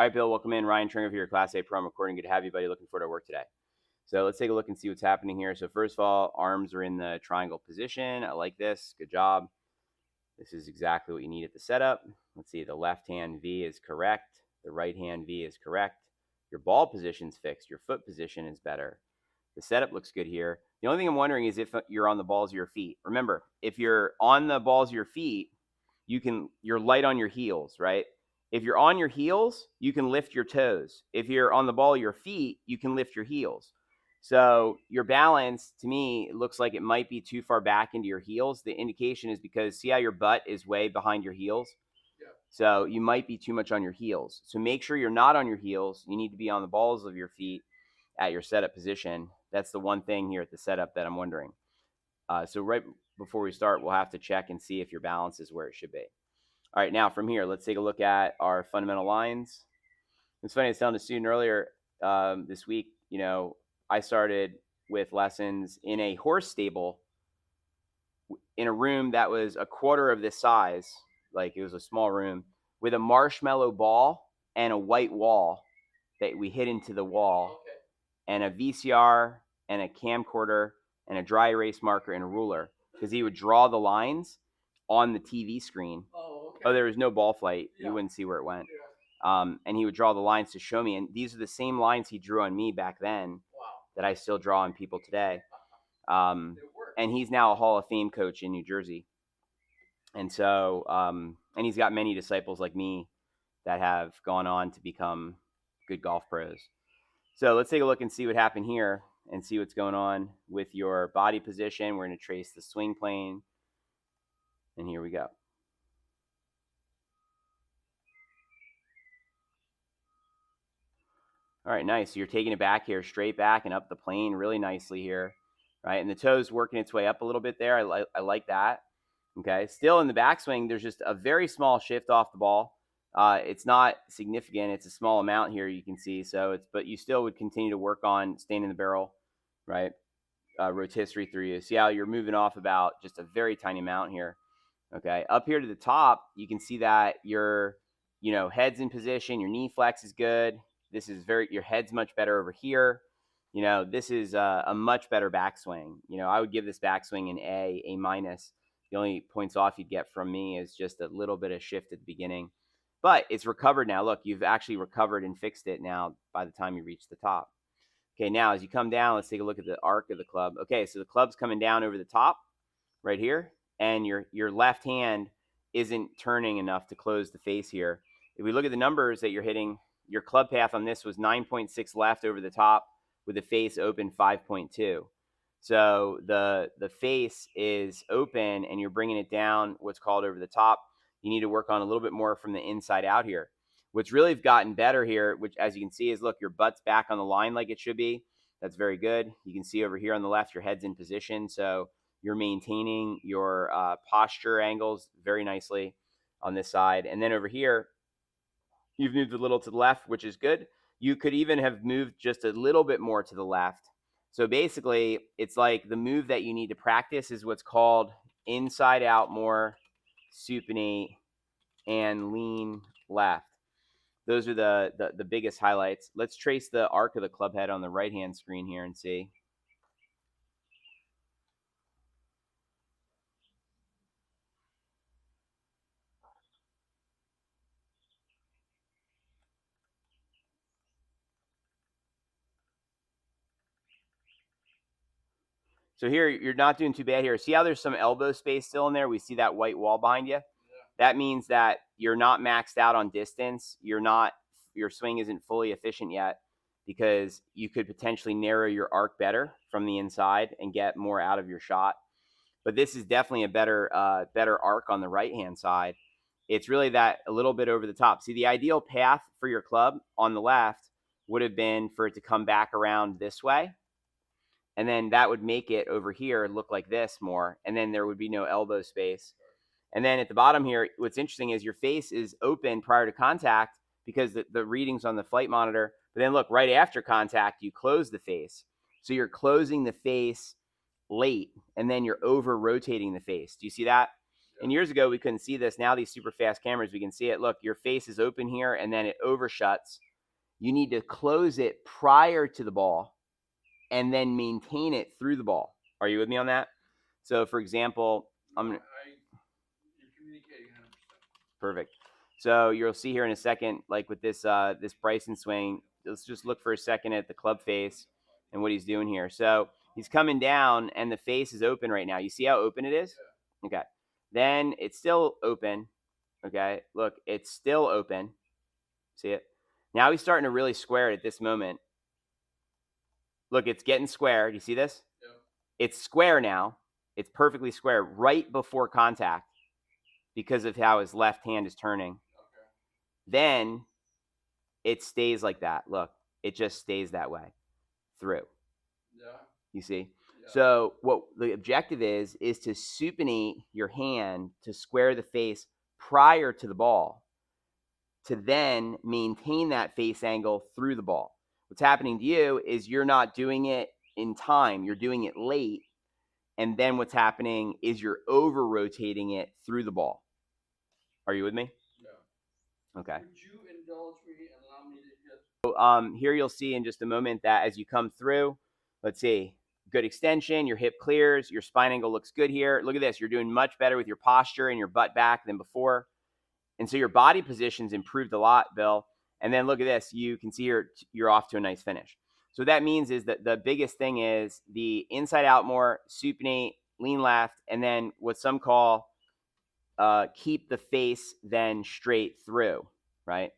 All right, Bill, welcome in. Ryan Tringer here, Class A Pro. I'm recording. Good to have you, buddy. Looking forward to work today. So let's take a look and see what's happening here. So first of all, arms are in the triangle position. I like this. Good job. This is exactly what you need at the setup. Let's see. The left hand V is correct. The right hand V is correct. Your ball position's fixed. Your foot position is better. The setup looks good here. The only thing I'm wondering is if you're on the balls of your feet. Remember, if you're on the balls of your feet, you're light on your heels, right? If you're on your heels, you can lift your toes. If you're on the ball of your feet, you can lift your heels. So your balance, to me, looks like it might be too far back into your heels. The indication is because see how your butt is way behind your heels? Yeah. So you might be too much on your heels. So make sure you're not on your heels. You need to be on the balls of your feet at your setup position. That's the one thing here at the setup that I'm wondering. So right before we start, we'll have to check and see if your balance is where it should be. All right, now from here, let's take a look at our fundamental lines. It's funny, I was telling a student earlier this week, I started with lessons in a horse stable in a room that was a quarter of this size, like it was a small room, with a marshmallow ball and a white wall that we hit into the wall, Okay. and a VCR and a camcorder and a dry erase marker and a ruler, because he would draw the lines on the TV screen. Oh, okay. Oh, there was no ball flight. Yeah. You wouldn't see where it went. Yeah. And he would draw the lines to show me. And these are the same lines he drew on me back then Wow. that I still draw on people today. And he's now a Hall of Fame coach in New Jersey. And so, and he's got many disciples like me that have gone on to become good golf pros. So let's take a look and see what happened here and see what's going on with your body position. We're going to trace the swing plane. And here we go. All right, nice. So you're taking it back here, straight back and up the plane really nicely here, right? And the toe's working its way up a little bit there. I like that. Okay, still in the backswing, there's just a very small shift off the ball. It's not significant. It's a small amount here, you can see. But you still would continue to work on staying in the barrel, right? Rotisserie through you. See how you're moving off about just a very tiny amount here. Okay, up here to the top, you can see that your, head's in position. Your knee flex is good. This is your head's much better over here. This is a much better backswing. I would give this backswing an A minus. The only points off you'd get from me is just a little bit of shift at the beginning. But it's recovered now. Look, you've actually recovered and fixed it now by the time you reach the top. Okay, now as you come down, let's take a look at the arc of the club. Okay, so the club's coming down over the top right here, and your left hand isn't turning enough to close the face here. If we look at the numbers that you're hitting, your club path on this was 9.6 left over the top with the face open 5.2. So the face is open and you're bringing it down what's called over the top. You need to work on a little bit more from the inside out here. What's really gotten better here, which as you can see is, look, your butt's back on the line like it should be. That's very good. You can see over here on the left, your head's in position. So you're maintaining your posture angles very nicely on this side. And then over here, you've moved a little to the left, which is good. You could even have moved just a little bit more to the left. So basically, it's like the move that you need to practice is what's called inside out more, supinate, and lean left. Those are the biggest highlights. Let's trace the arc of the club head on the right-hand screen here and see. So here, you're not doing too bad here. See how there's some elbow space still in there? We see that white wall behind you. Yeah. That means that you're not maxed out on distance. Your swing isn't fully efficient yet, because you could potentially narrow your arc better from the inside and get more out of your shot. But this is definitely a better arc on the right-hand side. It's really that a little bit over the top. See, the ideal path for your club on the left would have been for it to come back around this way. And then that would make it over here look like this more. And then there would be no elbow space. And then at the bottom here, what's interesting is your face is open prior to contact because the readings on the flight monitor. But then look, right after contact, you close the face. So you're closing the face late, and then you're over rotating the face. Do you see that? And years ago, we couldn't see this. Now these super fast cameras, we can see it. Look, your face is open here, and then it overshuts. You need to close it prior to the ball and then maintain it through the ball. Are you with me on that? So, for example, you're communicating 100%. Perfect. So you'll see here in a second, like with this this Bryson swing, let's just look for a second at the club face and what he's doing here. So he's coming down and the face is open right now. You see how open it is? Yeah. Okay. Then it's still open. Okay. Look, it's still open. See it? Now he's starting to really square it at this moment. Look, it's getting square. Do you see this? Yep. It's square now. It's perfectly square right before contact because of how his left hand is turning. Okay. Then it stays like that. Look, it just stays that way through. Yeah. You see? Yeah. So what the objective is to supinate your hand to square the face prior to the ball to then maintain that face angle through the ball. What's happening to you is you're not doing it in time. You're doing it late. And then what's happening is you're over rotating it through the ball. Are you with me? Yeah. Okay. Would you indulge me and allow me to hit? So here you'll see in just a moment that as you come through, let's see, good extension, your hip clears, your spine angle looks good here. Look at this. You're doing much better with your posture and your butt back than before. And so your body position's improved a lot, Bill. And then look at this. You can see you're off to a nice finish. So what that means is that the biggest thing is the inside out more, supinate, lean left, and then what some call keep the face then straight through, right?